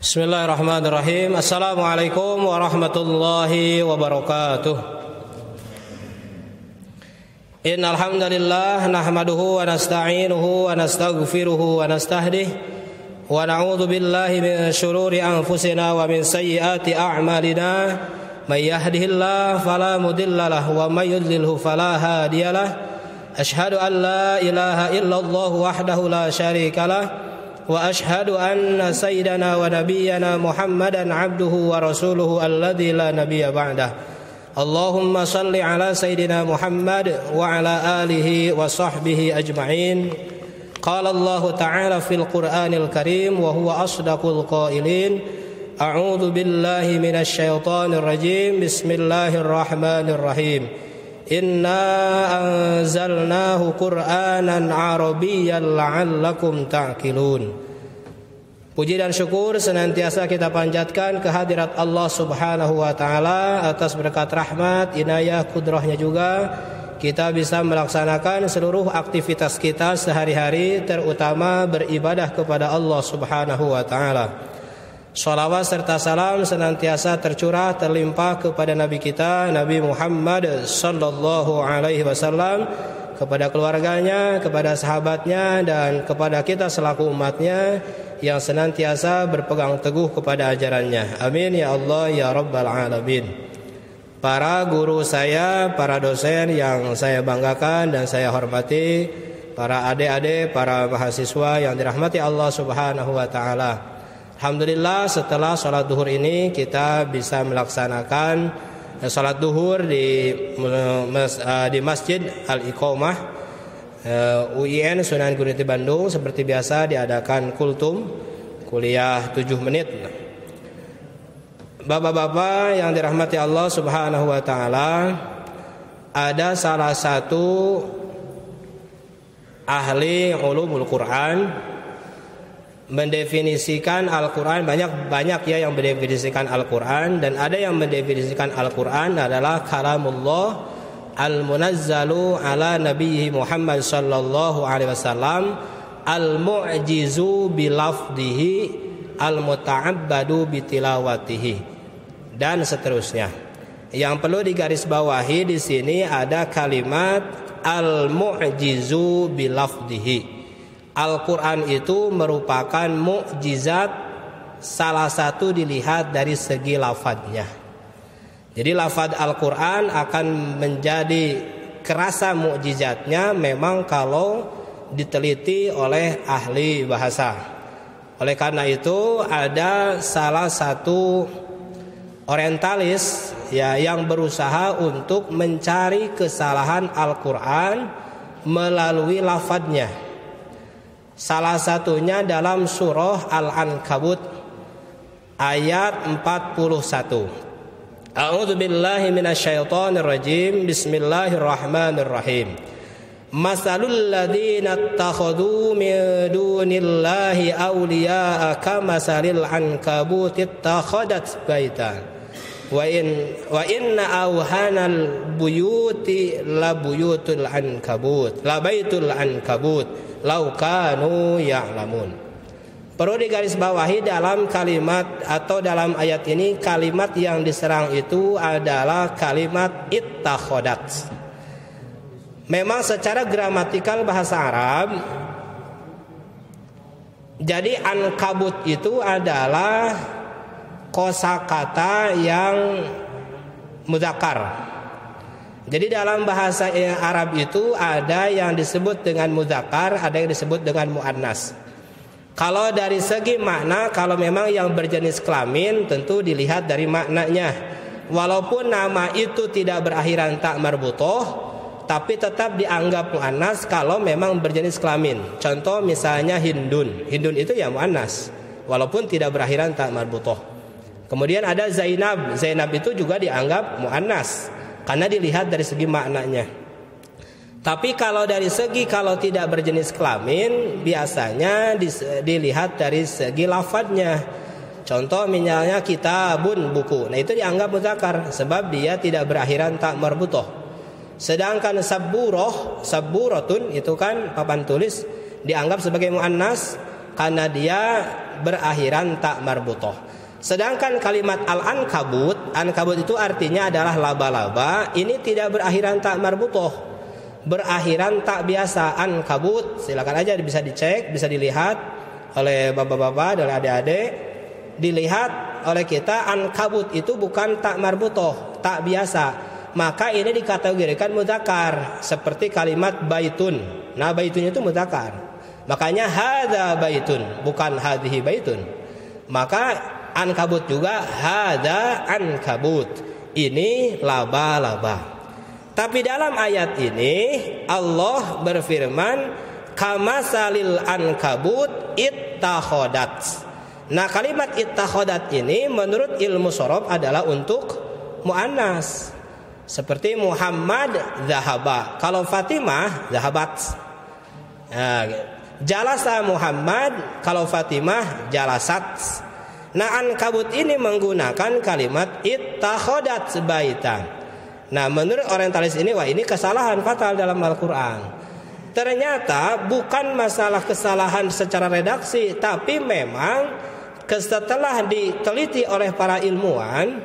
Bismillahirrahmanirrahim. Assalamualaikum warahmatullahi wabarakatuh. Innal hamdalillah nahmaduhu wa nasta'inuhu wa nastaghfiruhu wa nastahdih wa na'udzu billahi min shururi anfusina wa min sayyiati a'malina. May yahdihillahu fala mudilla lahu wa may yudlilhu fala hadiyalah. Asyhadu an la ilaha illallah wahdahu la syarika lah wa ashhadu anna sayyidana wa nabiyyana Muhammadan abduhu wa rasuluhu alladzi la nabiyya ba'dah. Allahumma salli ala sayyidina Muhammad wa ala alihi wa sahbihi ajma'in. Qala Allah ta'ala fil Qur'anil Karim wa huwa asdaqul qailin. A'udzu billahi minasy syaithanir rajim. Bismillahirrahmanirrahim. Inna anzalnahu Qur'anan Arabiyyan la'allakum ta'qilun. Puji dan syukur senantiasa kita panjatkan kehadirat Allah Subhanahu wa taala atas berkat rahmat, inayah, kudrahnya juga kita bisa melaksanakan seluruh aktivitas kita sehari-hari, terutama beribadah kepada Allah Subhanahu wa taala. Shalawat serta salam senantiasa tercurah terlimpah kepada Nabi kita Nabi Muhammad sallallahu alaihi wasallam, kepada keluarganya, kepada sahabatnya, dan kepada kita selaku umatnya yang senantiasa berpegang teguh kepada ajarannya. Amin ya Allah ya Rabbal Alamin. Para guru saya, para dosen yang saya banggakan dan saya hormati, para adik-adik, para mahasiswa yang dirahmati Allah Subhanahu wa taala. Alhamdulillah setelah sholat duhur ini kita bisa melaksanakan sholat duhur di Masjid Al-Iqomah UIN Sunan Gunung Jati Bandung. Seperti biasa diadakan kultum kuliah 7 menit. Bapak-bapak yang dirahmati Allah Subhanahu wa taala, ada salah satu ahli ulumul Quran mendefinisikan Al-Quran. Banyak ya yang mendefinisikan Al-Quran, dan ada yang mendefinisikan Al-Quran adalah kalamullah al-munazzalu ala nabiyhi Muhammad sallallahu alaihi wasallam al-mu'jizu bilafdihi al-muta'abbadu bitilawatihi, dan seterusnya. Yang perlu digarisbawahi di sini ada kalimat al-mu'jizu bilafdihi. Al-Quran itu merupakan mukjizat, salah satu dilihat dari segi lafadznya. Jadi lafadz Al-Quran akan menjadi kerasa mukjizatnya memang kalau diteliti oleh ahli bahasa. Oleh karena itu ada salah satu orientalis ya yang berusaha untuk mencari kesalahan Al-Quran melalui lafadznya. Salah satunya dalam surah Al-Ankabut ayat 41. A'udzu billahi minasyaitonir rajim. Bismillahirrahmanirrahim. Masalul ladzina ittakhadhu min dunillahi awliya'a kamasalil ankabuti ittakhadat baitan. Wa inna awhanal buyuti la buyutul ankabut. La baitul ankabut. Laukanu ya'lamun. Perlu digarisbawahi dalam kalimat atau dalam ayat ini, kalimat yang diserang itu adalah kalimat ittakhadat. Memang secara gramatikal bahasa Arab, jadi ankabut itu adalah kosakata yang mudzakkar. Jadi dalam bahasa Arab itu ada yang disebut dengan mudzakkar, ada yang disebut dengan muannas. Kalau dari segi makna, kalau memang yang berjenis kelamin tentu dilihat dari maknanya. Walaupun nama itu tidak berakhiran ta marbutoh, tapi tetap dianggap muannas kalau memang berjenis kelamin. Contoh misalnya Hindun. Hindun itu ya muannas, walaupun tidak berakhiran ta marbutoh. Kemudian ada Zainab. Zainab itu juga dianggap muannas karena dilihat dari segi maknanya. Tapi kalau dari segi kalau tidak berjenis kelamin, biasanya dilihat dari segi lafadznya. Contoh misalnya kitabun, buku. Nah itu dianggap mudzakkar sebab dia tidak berakhiran ta marbutoh. Sedangkan sabburoh, sabburatun itu kan papan tulis, dianggap sebagai muannas karena dia berakhiran tak marbutoh. Sedangkan kalimat al-ankabut, ankabut itu artinya adalah laba-laba, ini tidak berakhiran tak marbutoh, berakhiran tak biasa. Ankabut, silakan aja bisa dicek, bisa dilihat oleh bapak-bapak dan adik-adik, dilihat oleh kita. Ankabut itu bukan tak marbutoh, tak biasa, maka ini dikategorikan mudzakkar, seperti kalimat baitun. Nah, baitun itu mudzakkar, makanya hadza baitun, bukan hadhihi baitun. Maka ankabut juga hadza ankabut, ini laba-laba. Tapi dalam ayat ini Allah berfirman kamasalil ankabut ittakhadat. Nah, kalimat ittakhadat ini menurut ilmu shorof adalah untuk muannas, seperti Muhammad zahaba, kalau Fatimah zahabat. Nah, jalasa Muhammad, kalau Fatimah jalasat. Nah, ankabut ini menggunakan kalimat ittakhadat baitan. Nah, menurut orientalis ini, wah, ini kesalahan fatal dalam Al-Quran. Ternyata bukan masalah kesalahan secara redaksi, tapi memang setelah diteliti oleh para ilmuwan,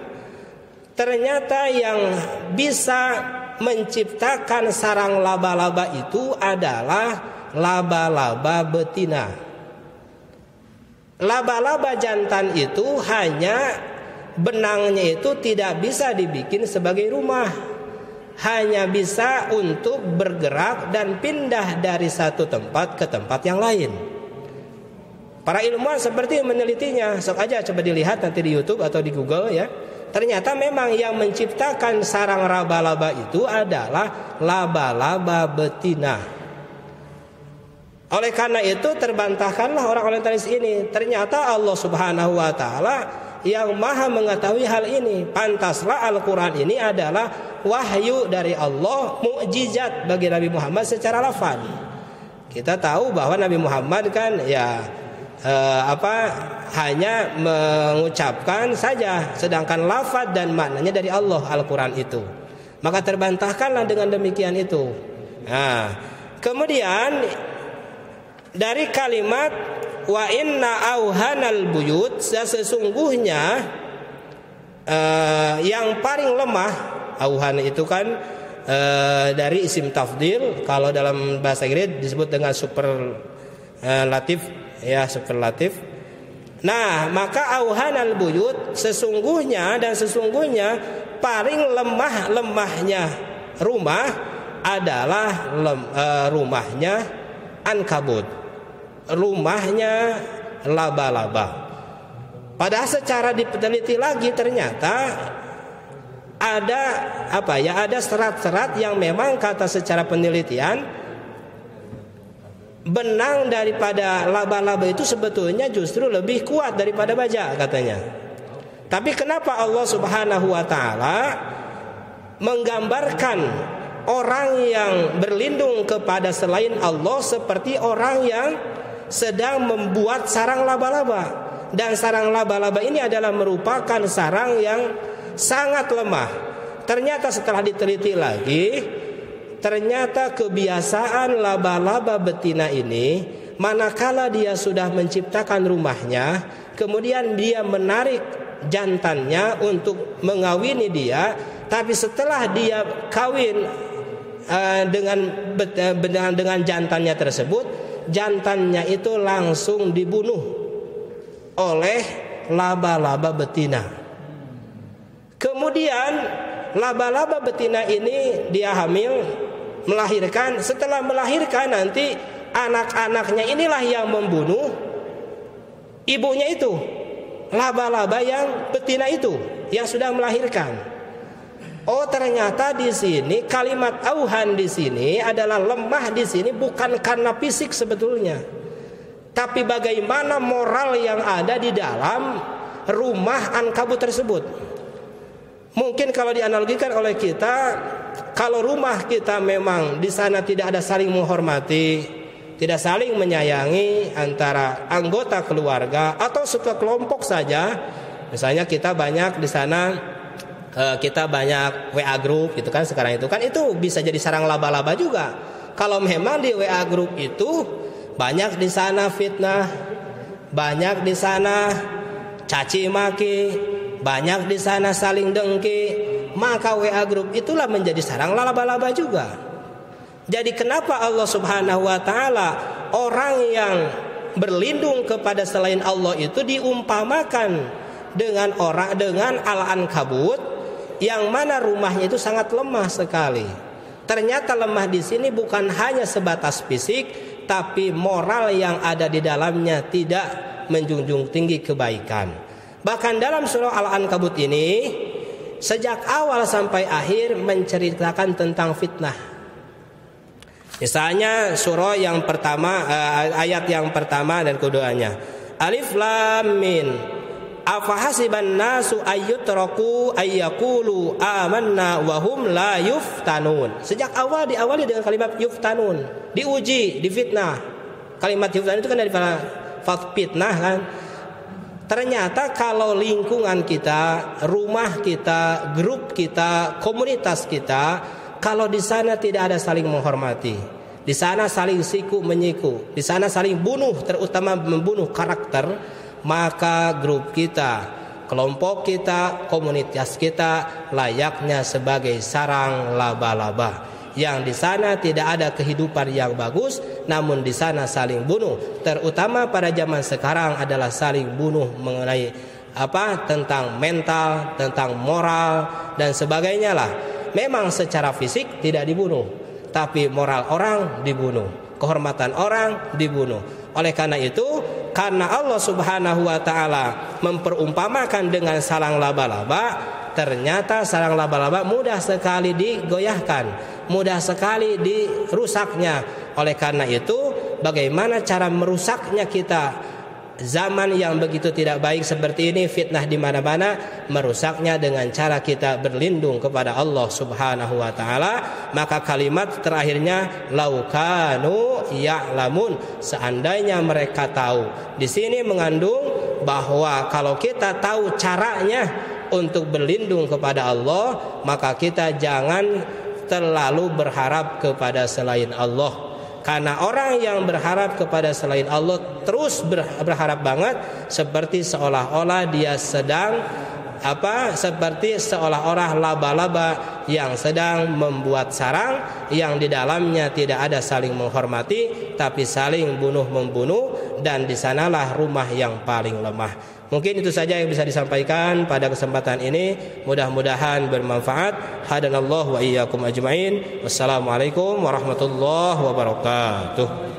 ternyata yang bisa menciptakan sarang laba-laba itu adalah laba-laba betina. Laba-laba jantan itu hanya benangnya itu tidak bisa dibikin sebagai rumah, hanya bisa untuk bergerak dan pindah dari satu tempat ke tempat yang lain. Para ilmuwan seperti menelitinya, sok aja coba dilihat nanti di YouTube atau di Google ya. Ternyata memang yang menciptakan sarang laba-laba itu adalah laba-laba betina. Oleh karena itu terbantahkanlah orang orientalis ini. Ternyata Allah Subhanahu wa taala yang Maha mengetahui hal ini. Pantaslah Al-Qur'an ini adalah wahyu dari Allah, mukjizat bagi Nabi Muhammad secara lafaz. Kita tahu bahwa Nabi Muhammad kan ya hanya mengucapkan saja, sedangkan lafaz dan maknanya dari Allah Al-Qur'an itu. Maka terbantahkanlah dengan demikian itu. Nah, kemudian dari kalimat wa inna auhanal buyut, sesungguhnya yang paling lemah, auhan itu kan dari isim tafdil, kalau dalam bahasa Inggris disebut dengan superlatif ya, superlatif. Nah, maka auhanal buyut, sesungguhnya paling lemahnya rumah adalah rumahnya ankabut, rumahnya laba-laba. Padahal secara diteliti lagi ternyata ada serat-serat yang memang kata secara penelitian benang daripada laba-laba itu sebetulnya justru lebih kuat daripada baja katanya. Tapi kenapa Allah Subhanahu wa taala menggambarkan orang yang berlindung kepada selain Allah seperti orang yang sedang membuat sarang laba-laba, dan sarang laba-laba ini adalah merupakan sarang yang sangat lemah. Ternyata setelah diteliti lagi, ternyata kebiasaan laba-laba betina ini, manakala dia sudah menciptakan rumahnya, kemudian dia menarik jantannya untuk mengawini dia, tapi setelah dia kawin dengan jantannya tersebut, jantannya itu langsung dibunuh oleh laba-laba betina. Kemudian laba-laba betina ini dia hamil, melahirkan. Setelah melahirkan nanti anak-anaknya inilah yang membunuh ibunya itu, laba-laba yang betina itu yang sudah melahirkan. Oh, ternyata di sini kalimat auhan di sini adalah lemah di sini bukan karena fisik sebetulnya, tapi bagaimana moral yang ada di dalam rumah ankabut tersebut. Mungkin kalau dianalogikan oleh kita, kalau rumah kita memang di sana tidak ada saling menghormati, tidak saling menyayangi antara anggota keluarga atau sekelompok saja. Misalnya kita banyak di sana, kita banyak WA group gitu kan sekarang itu kan, itu bisa jadi sarang laba-laba juga. Kalau memang di WA group itu banyak di sana fitnah, banyak di sana caci maki, banyak di sana saling dengki, maka WA grup itulah menjadi sarang laba-laba juga. Jadi kenapa Allah Subhanahu wa taala orang yang berlindung kepada selain Allah itu diumpamakan dengan Al-Ankabut yang mana rumahnya itu sangat lemah sekali. Ternyata lemah di sini bukan hanya sebatas fisik, tapi moral yang ada di dalamnya tidak menjunjung tinggi kebaikan. Bahkan dalam surah Al-Ankabut ini sejak awal sampai akhir menceritakan tentang fitnah. Misalnya surah yang pertama, ayat yang pertama dan keduanya, Alif Lam Mim, afahasiban nasu ayyutraku ayyakulu amanna wahum la yuftanun. Sejak awal diawali dengan kalimat yuftanun, diuji, difitnah. Kalimat yuftanun itu kan dari fitnah kan. Ternyata kalau lingkungan kita, rumah kita, grup kita, komunitas kita, kalau di sana tidak ada saling menghormati, di sana saling siku menyiku, di sana saling bunuh, terutama membunuh karakter, maka grup kita, kelompok kita, komunitas kita layaknya sebagai sarang laba-laba yang di sana tidak ada kehidupan yang bagus, namun di sana saling bunuh. Terutama pada zaman sekarang adalah saling bunuh mengenai tentang mental, tentang moral dan sebagainya lah. Memang secara fisik tidak dibunuh, tapi moral orang dibunuh, kehormatan orang dibunuh. Oleh karena itu, karena Allah Subhanahu wa taala memperumpamakan dengan sarang laba-laba, ternyata sarang laba-laba mudah sekali digoyahkan, mudah sekali dirusaknya. Oleh karena itu, bagaimana cara merusaknya kita? Zaman yang begitu tidak baik seperti ini, fitnah di mana-mana, merusaknya dengan cara kita berlindung kepada Allah Subhanahu wa taala. Maka kalimat terakhirnya laukanu ya'lamun, seandainya mereka tahu. Di sini mengandung bahwa kalau kita tahu caranya untuk berlindung kepada Allah, maka kita jangan terlalu berharap kepada selain Allah. Karena orang yang berharap kepada selain Allah terus berharap banget, seperti seolah-olah dia sedang seperti seolah-olah laba-laba yang sedang membuat sarang yang di dalamnya tidak ada saling menghormati, tapi saling bunuh-membunuh, dan di sanalah rumah yang paling lemah. Mungkin itu saja yang bisa disampaikan pada kesempatan ini. Mudah-mudahan bermanfaat. Hadanallahu wa iyyakum ajmain. Wassalamualaikum warahmatullahi wabarakatuh.